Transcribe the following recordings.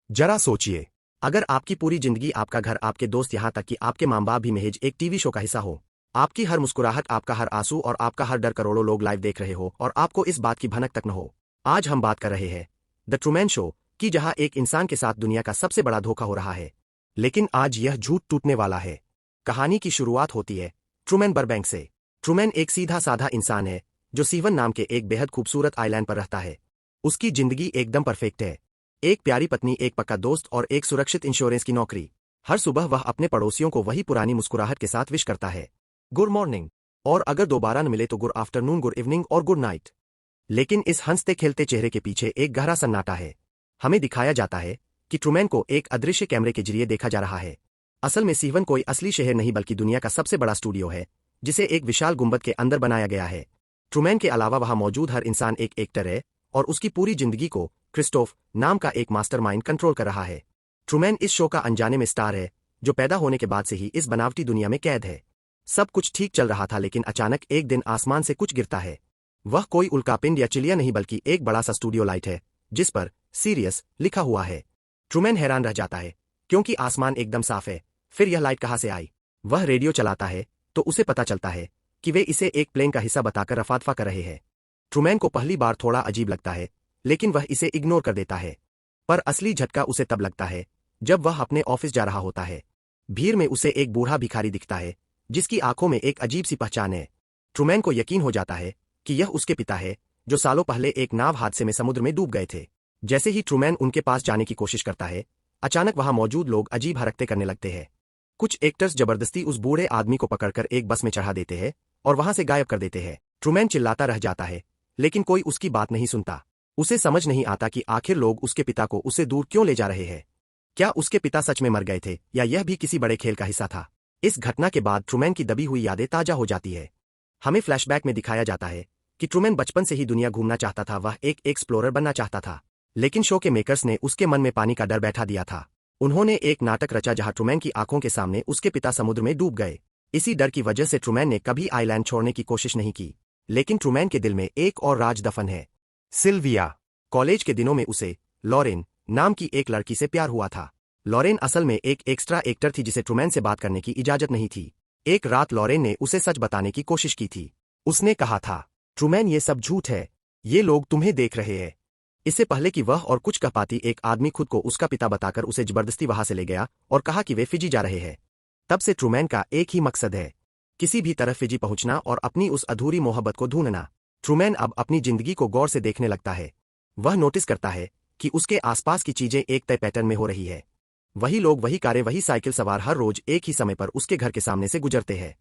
जरा सोचिए, अगर आपकी पूरी जिंदगी, आपका घर, आपके दोस्त, यहां तक कि आपके माँ बाप भी महज एक टीवी शो का हिस्सा हो, आपकी हर मुस्कुराहट, आपका हर आंसू और आपका हर डर करोड़ों लोग लाइव देख रहे हो और आपको इस बात की भनक तक न हो। आज हम बात कर रहे हैं द ट्रूमैन शो की, जहां एक इंसान के साथ दुनिया का सबसे बड़ा धोखा हो रहा है। लेकिन आज यह झूठ टूटने वाला है। कहानी की शुरुआत होती है ट्रूमैन बर्बैंक से। ट्रूमैन एक सीधा साधा इंसान है जो सीवन नाम के एक बेहद खूबसूरत आइलैंड पर रहता है। उसकी जिंदगी एकदम परफेक्ट है। एक प्यारी पत्नी, एक पक्का दोस्त और एक सुरक्षित इंश्योरेंस की नौकरी। हर सुबह वह अपने पड़ोसियों को वही पुरानी मुस्कुराहट के साथ विश करता है, गुड मॉर्निंग, और अगर दोबारा न मिले तो गुड आफ्टरनून, गुड इवनिंग और गुड नाइट। लेकिन इस हंसते खेलते चेहरे के पीछे एक गहरा सन्नाटा है। हमें दिखाया जाता है कि ट्रूमैन को एक अदृश्य कैमरे के जरिए देखा जा रहा है। असल में सीवन कोई असली शहर नहीं बल्कि दुनिया का सबसे बड़ा स्टूडियो है, जिसे एक विशाल गुंबद के अंदर बनाया गया है। ट्रूमैन के अलावा वहां मौजूद हर इंसान एक एक्टर है और उसकी पूरी जिंदगी को क्रिस्टोफ नाम का एक मास्टरमाइंड कंट्रोल कर रहा है। ट्रूमैन इस शो का अनजाने में स्टार है, जो पैदा होने के बाद से ही इस बनावटी दुनिया में कैद है। सब कुछ ठीक चल रहा था, लेकिन अचानक एक दिन आसमान से कुछ गिरता है। वह कोई उल्कापिंड या चिड़िया नहीं बल्कि एक बड़ा सा स्टूडियो लाइट है, जिस पर सीरियस लिखा हुआ है। ट्रूमैन हैरान रह जाता है, क्योंकि आसमान एकदम साफ है। फिर यह लाइट कहाँ से आई? वह रेडियो चलाता है तो उसे पता चलता है कि वे इसे एक प्लेन का हिस्सा बताकर रफादफा कर रहे हैं। ट्रूमैन को पहली बार थोड़ा अजीब लगता है, लेकिन वह इसे इग्नोर कर देता है। पर असली झटका उसे तब लगता है जब वह अपने ऑफिस जा रहा होता है। भीड़ में उसे एक बूढ़ा भिखारी दिखता है, जिसकी आंखों में एक अजीब सी पहचान है। ट्रूमैन को यकीन हो जाता है कि यह उसके पिता है, जो सालों पहले एक नाव हादसे में समुद्र में डूब गए थे। जैसे ही ट्रूमैन उनके पास जाने की कोशिश करता है, अचानक वहां मौजूद लोग अजीब हरकतें करने लगते हैं। कुछ एक्टर्स जबरदस्ती उस बूढ़े आदमी को पकड़कर एक बस में चढ़ा देते हैं और वहां से गायब कर देते हैं। ट्रूमैन चिल्लाता रह जाता है, लेकिन कोई उसकी बात नहीं सुनता। उसे समझ नहीं आता कि आखिर लोग उसके पिता को उससे दूर क्यों ले जा रहे हैं। क्या उसके पिता सच में मर गए थे, या यह भी किसी बड़े खेल का हिस्सा था? इस घटना के बाद ट्रूमैन की दबी हुई यादें ताजा हो जाती है। हमें फ्लैशबैक में दिखाया जाता है कि ट्रूमैन बचपन से ही दुनिया घूमना चाहता था। वह एक एक्सप्लोरर बनना चाहता था, लेकिन शो के मेकर्स ने उसके मन में पानी का डर बैठा दिया था। उन्होंने एक नाटक रचा जहां ट्रूमैन की आंखों के सामने उसके पिता समुद्र में डूब गए। इसी डर की वजह से ट्रूमैन ने कभी आइलैंड छोड़ने की कोशिश नहीं की। लेकिन ट्रूमैन के दिल में एक और राज दफन है, सिल्विया। कॉलेज के दिनों में उसे लॉरेन नाम की एक लड़की से प्यार हुआ था। लॉरेन असल में एक एक्स्ट्रा एक्टर थी, जिसे ट्रूमैन से बात करने की इजाजत नहीं थी। एक रात लॉरेन ने उसे सच बताने की कोशिश की थी। उसने कहा था, ट्रूमैन, ये सब झूठ है, ये लोग तुम्हें देख रहे हैं। इससे पहले कि वह और कुछ कह पाती, एक आदमी खुद को उसका पिता बताकर उसे जबरदस्ती वहां से ले गया और कहा कि वे फिजी जा रहे हैं। तब से ट्रूमैन का एक ही मकसद है, किसी भी तरह फिजी पहुंचना और अपनी उस अधूरी मोहब्बत को ढूंढना। ट्रूमैन अब अपनी जिंदगी को गौर से देखने लगता है। वह नोटिस करता है कि उसके आसपास की चीजें एक तय पैटर्न में हो रही है। वही लोग, वही कारें, वही साइकिल सवार हर रोज एक ही समय पर उसके घर के सामने से गुजरते हैं।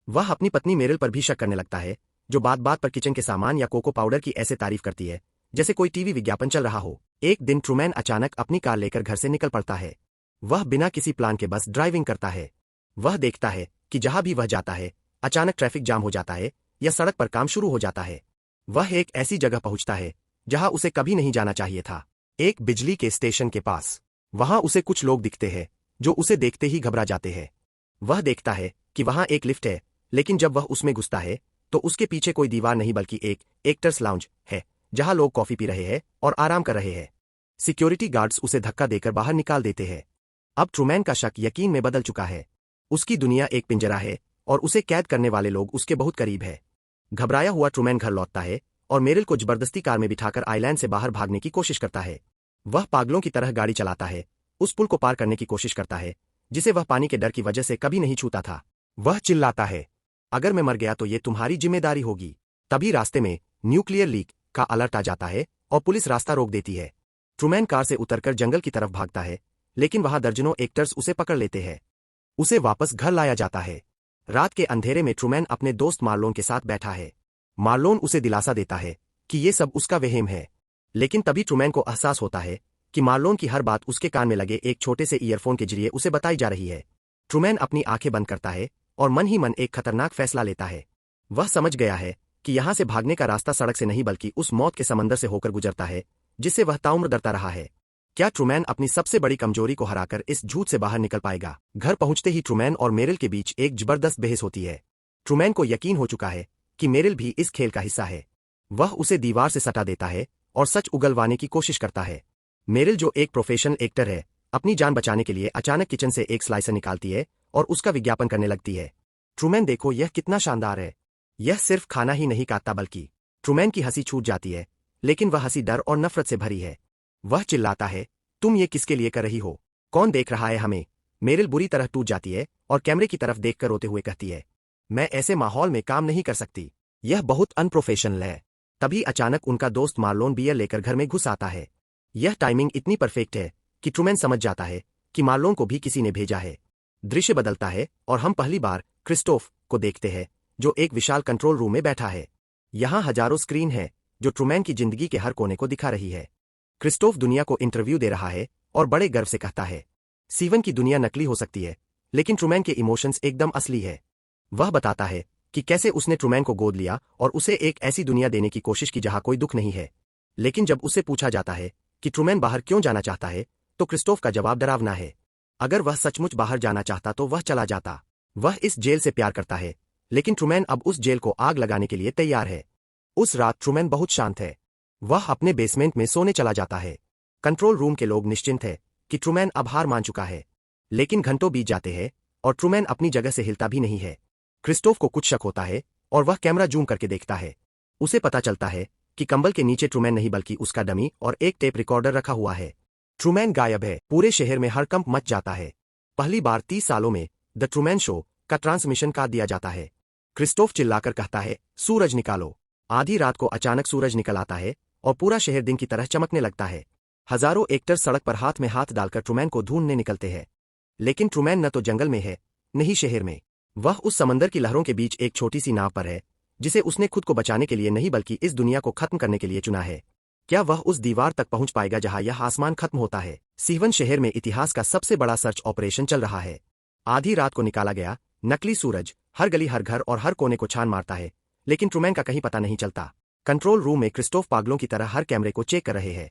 वह अपनी पत्नी मेरिल पर भी शक करने लगता है, जो बात बात पर किचन के सामान या कोको पाउडर की ऐसे तारीफ करती है जैसे कोई टीवी विज्ञापन चल रहा हो। एक दिन ट्रूमैन अचानक अपनी कार लेकर घर से निकल पड़ता है। वह बिना किसी प्लान के बस ड्राइविंग करता है। वह देखता है कि जहां भी वह जाता है, अचानक ट्रैफिक जाम हो जाता है या सड़क पर काम शुरू हो जाता है। वह एक ऐसी जगह पहुंचता है जहां उसे कभी नहीं जाना चाहिए था, एक बिजली के स्टेशन के पास। वहां उसे कुछ लोग दिखते हैं जो उसे देखते ही घबरा जाते हैं। वह देखता है कि वहां एक लिफ्ट है, लेकिन जब वह उसमें घुसता है तो उसके पीछे कोई दीवार नहीं बल्कि एक एक्टर्स लाउंज है, जहां लोग कॉफी पी रहे हैं और आराम कर रहे हैं। सिक्योरिटी गार्ड्स उसे धक्का देकर बाहर निकाल देते हैं। अब ट्रूमैन का शक यकीन में बदल चुका है। उसकी दुनिया एक पिंजरा है और उसे कैद करने वाले लोग उसके बहुत करीब है। घबराया हुआ ट्रूमैन घर लौटता है और मेरिल को जबरदस्ती कार में बिठाकर आइलैंड से बाहर भागने की कोशिश करता है। वह पागलों की तरह गाड़ी चलाता है, उस पुल को पार करने की कोशिश करता है जिसे वह पानी के डर की वजह से कभी नहीं छूता था। वह चिल्लाता है, अगर मैं मर गया तो ये तुम्हारी जिम्मेदारी होगी। तभी रास्ते में न्यूक्लियर लीक का अलर्ट आ जाता है और पुलिस रास्ता रोक देती है। ट्रूमैन कार से उतरकर जंगल की तरफ भागता है, लेकिन वहां दर्जनों एक्टर्स उसे पकड़ लेते हैं। उसे वापस घर लाया जाता है। रात के अंधेरे में ट्रूमैन अपने दोस्त मार्लोन के साथ बैठा है। मार्लोन उसे दिलासा देता है कि ये सब उसका वहम है। लेकिन तभी ट्रूमैन को एहसास होता है कि मार्लोन की हर बात उसके कान में लगे एक छोटे से ईयरफोन के जरिए उसे बताई जा रही है। ट्रूमैन अपनी आंखें बंद करता है और मन ही मन एक खतरनाक फैसला लेता है। वह समझ गया है कि यहां से भागने का रास्ता सड़क से नहीं बल्कि उस मौत के समंदर से होकर गुजरता है जिससे वह ताउम्र डरता रहा है। क्या ट्रूमैन अपनी सबसे बड़ी कमजोरी को हराकर इस झूठ से बाहर निकल पाएगा? घर पहुंचते ही ट्रूमैन और मेरिल के बीच एक जबरदस्त बहस होती है। ट्रूमैन को यकीन हो चुका है कि मेरिल भी इस खेल का हिस्सा है। वह उसे दीवार से सटा देता है और सच उगलवाने की कोशिश करता है। मेरिल, जो एक प्रोफेशनल एक्टर है, अपनी जान बचाने के लिए अचानक किचन से एक स्लाइसर निकालती है और उसका विज्ञापन करने लगती है। ट्रूमैन, देखो यह कितना शानदार है। यह सिर्फ खाना ही नहीं काटता बल्कि। ट्रूमैन की हंसी छूट जाती है, लेकिन वह हंसी डर और नफरत से भरी है। वह चिल्लाता है, तुम ये किसके लिए कर रही हो? कौन देख रहा है हमें? मेरिल बुरी तरह टूट जाती है और कैमरे की तरफ देखकर रोते हुए कहती है, मैं ऐसे माहौल में काम नहीं कर सकती। यह बहुत अनप्रोफेशनल है। तभी अचानक उनका दोस्त मार्लोन बियर लेकर घर में घुस आता है। यह टाइमिंग इतनी परफेक्ट है कि ट्रूमैन समझ जाता है कि मार्लोन को भी किसी ने भेजा है। दृश्य बदलता है और हम पहली बार क्रिस्टोफ को देखते हैं, जो एक विशाल कंट्रोल रूम में बैठा है। यहाँ हजारों स्क्रीन है जो ट्रूमैन की जिंदगी के हर कोने को दिखा रही है। क्रिस्टोफ दुनिया को इंटरव्यू दे रहा है और बड़े गर्व से कहता है, सीवन की दुनिया नकली हो सकती है, लेकिन ट्रूमैन के इमोशंस एकदम असली है। वह बताता है कि कैसे उसने ट्रूमैन को गोद लिया और उसे एक ऐसी दुनिया देने की कोशिश की जहां कोई दुख नहीं है। लेकिन जब उससे पूछा जाता है कि ट्रूमैन बाहर क्यों जाना चाहता है, तो क्रिस्टोफ का जवाब डरावना है। अगर वह सचमुच बाहर जाना चाहता तो वह चला जाता। वह इस जेल से प्यार करता है, लेकिन ट्रूमैन अब उस जेल को आग लगाने के लिए तैयार है। उस रात ट्रूमैन बहुत शांत है। वह अपने बेसमेंट में सोने चला जाता है। कंट्रोल रूम के लोग निश्चिंत है कि ट्रूमैन अब हार मान चुका है। लेकिन घंटों बीत जाते हैं और ट्रूमैन अपनी जगह से हिलता भी नहीं है। क्रिस्टोफ को कुछ शक होता है और वह कैमरा जूम करके देखता है। उसे पता चलता है कि कंबल के नीचे ट्रूमैन नहीं बल्कि उसका डमी और एक टेप रिकॉर्डर रखा हुआ है। ट्रूमैन गायब है। पूरे शहर में हड़कंप मच जाता है। पहली बार 30 सालों में द ट्रूमैन शो का ट्रांसमिशन काट दिया जाता है। क्रिस्टोफ चिल्लाकर कहता है, सूरज निकालो। आधी रात को अचानक सूरज निकल आता है और पूरा शहर दिन की तरह चमकने लगता है। हजारों एक्टर सड़क पर हाथ में हाथ डालकर ट्रूमैन को ढूंढने निकलते हैं। लेकिन ट्रूमैन न तो जंगल में है, न ही शहर में। वह उस समंदर की लहरों के बीच एक छोटी सी नाव पर है, जिसे उसने खुद को बचाने के लिए नहीं बल्कि इस दुनिया को खत्म करने के लिए चुना है। क्या वह उस दीवार तक पहुंच पाएगा जहां यह आसमान खत्म होता है? सीवन शहर में इतिहास का सबसे बड़ा सर्च ऑपरेशन चल रहा है। आधी रात को निकाला गया नकली सूरज हर गली, हर घर और हर कोने को छान मारता है, लेकिन ट्रूमैन का कहीं पता नहीं चलता। कंट्रोल रूम में क्रिस्टोफ पागलों की तरह हर कैमरे को चेक कर रहे हैं।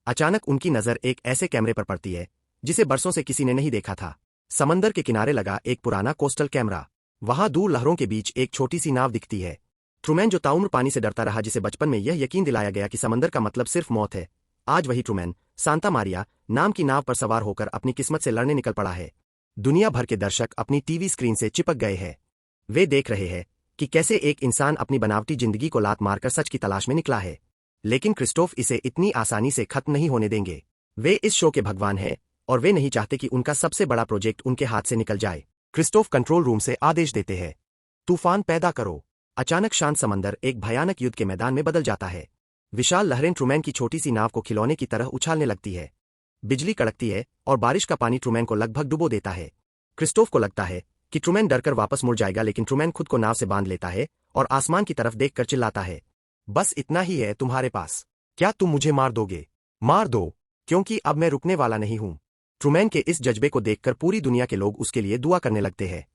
अचानक उनकी नजर एक ऐसे कैमरे पर पड़ती है जिसे बरसों से किसी ने नहीं देखा था। समंदर के किनारे लगा एक पुराना कोस्टल कैमरा। वहां दूर लहरों के बीच एक छोटी सी नाव दिखती है। ट्रूमैन, जो ताउम्र पानी से डरता रहा, जिसे बचपन में यह यकीन दिलाया गया कि समंदर का मतलब सिर्फ मौत है, आज वही ट्रूमैन सांता मारिया नाम की नाव पर सवार होकर अपनी किस्मत से लड़ने निकल पड़ा है। दुनिया भर के दर्शक अपनी टीवी स्क्रीन से चिपक गए हैं। वे देख रहे हैं कि कैसे एक इंसान अपनी बनावटी जिंदगी को लात मारकर सच की तलाश में निकला है। लेकिन क्रिस्टोफ इसे इतनी आसानी से खत्म नहीं होने देंगे। वे इस शो के भगवान हैं और वे नहीं चाहते कि उनका सबसे बड़ा प्रोजेक्ट उनके हाथ से निकल जाए। क्रिस्टोफ कंट्रोल रूम से आदेश देते हैं, तूफान पैदा करो। अचानक शांत समंदर एक भयानक युद्ध के मैदान में बदल जाता है। विशाल लहरें ट्रूमैन की छोटी सी नाव को खिलौने की तरह उछालने लगती है। बिजली कड़कती है और बारिश का पानी ट्रूमैन को लगभग डुबो देता है। क्रिस्टोफ को लगता है कि ट्रूमैन डरकर वापस मुड़ जाएगा, लेकिन ट्रूमैन खुद को नाव से बांध लेता है और आसमान की तरफ देखकर चिल्लाता है, बस इतना ही है तुम्हारे पास। क्या तुम मुझे मार दोगे? मार दो, क्योंकि अब मैं रुकने वाला नहीं हूं। ट्रूमैन के इस जज्बे को देखकर पूरी दुनिया के लोग उसके लिए दुआ करने लगते हैं।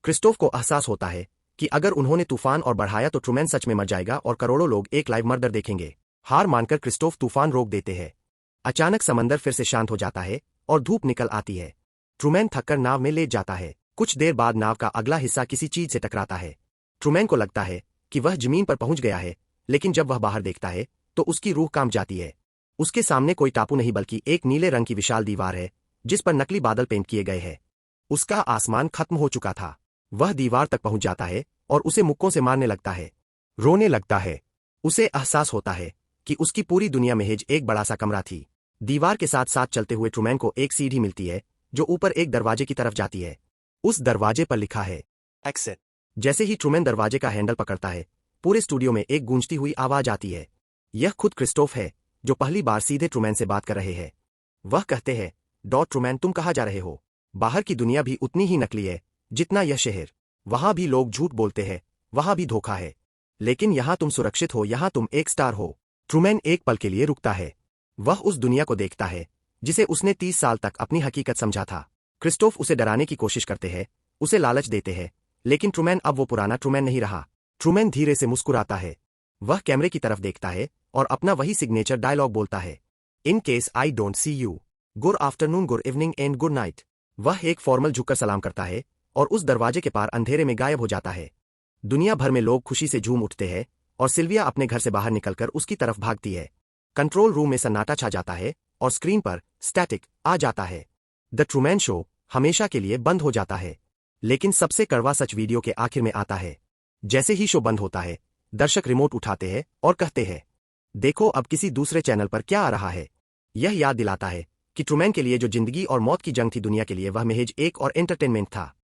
क्रिस्टोफ को एहसास होता है कि अगर उन्होंने तूफान और बढ़ाया तो ट्रूमैन सच में मर जाएगा और करोड़ों लोग एक लाइव मर्डर देखेंगे। हार मानकर क्रिस्टोफ तूफान रोक देते हैं। अचानक समंदर फिर से शांत हो जाता है और धूप निकल आती है। ट्रूमैन थककर नाव में लेट जाता है। कुछ देर बाद नाव का अगला हिस्सा किसी चीज से टकराता है। ट्रूमैन को लगता है कि वह जमीन पर पहुंच गया है, लेकिन जब वह बाहर देखता है तो उसकी रूह कांप जाती है। उसके सामने कोई टापू नहीं बल्कि एक नीले रंग की विशाल दीवार है, जिस पर नकली बादल पेंट किए गए हैं। उसका आसमान खत्म हो चुका था। वह दीवार तक पहुंच जाता है और उसे मुक्कों से मारने लगता है, रोने लगता है। उसे एहसास होता है कि उसकी पूरी दुनिया महज एक बड़ा सा कमरा थी। दीवार के साथ साथ चलते हुए ट्रूमैन को एक सीढ़ी मिलती है जो ऊपर एक दरवाजे की तरफ जाती है। उस दरवाजे पर लिखा है एक्सिट। जैसे ही ट्रूमैन दरवाजे का हैंडल पकड़ता है, पूरे स्टूडियो में एक गूंजती हुई आवाज आती है। यह खुद क्रिस्टोफ है, जो पहली बार सीधे ट्रूमैन से बात कर रहे हैं। वह कहते हैं, ट्रूमैन, तुम कहाँ जा रहे हो? बाहर की दुनिया भी उतनी ही नकली है जितना यह शहर। वहां भी लोग झूठ बोलते हैं, वहां भी धोखा है, लेकिन यहां तुम सुरक्षित हो, यहां तुम एक स्टार हो। ट्रूमैन एक पल के लिए रुकता है। वह उस दुनिया को देखता है जिसे उसने 30 साल तक अपनी हकीकत समझा था। क्रिस्टोफ उसे डराने की कोशिश करते हैं, उसे लालच देते हैं, लेकिन ट्रूमैन अब वो पुराना ट्रूमैन नहीं रहा। ट्रूमैन धीरे से मुस्कुराता है। वह कैमरे की तरफ देखता है और अपना वही सिग्नेचर डायलॉग बोलता है, in case I don't see you, good afternoon, good evening and good night. वह एक फॉर्मल झुककर सलाम करता है और उस दरवाजे के पार अंधेरे में गायब हो जाता है। दुनिया भर में लोग खुशी से झूम उठते हैं और सिल्विया अपने घर से बाहर निकलकर उसकी तरफ भागती है। कंट्रोल रूम में सन्नाटा छा जाता है और स्क्रीन पर स्टैटिक आ जाता है। द ट्रूमैन शो हमेशा के लिए बंद हो जाता है। लेकिन सबसे कड़वा सच वीडियो के आखिर में आता है। जैसे ही शो बंद होता है, दर्शक रिमोट उठाते हैं और कहते हैं, देखो अब किसी दूसरे चैनल पर क्या आ रहा है। यह याद दिलाता है कि ट्रूमैन के लिए जो जिंदगी और मौत की जंग थी दुनिया के लिए, वह महज एक और एंटरटेनमेंट था।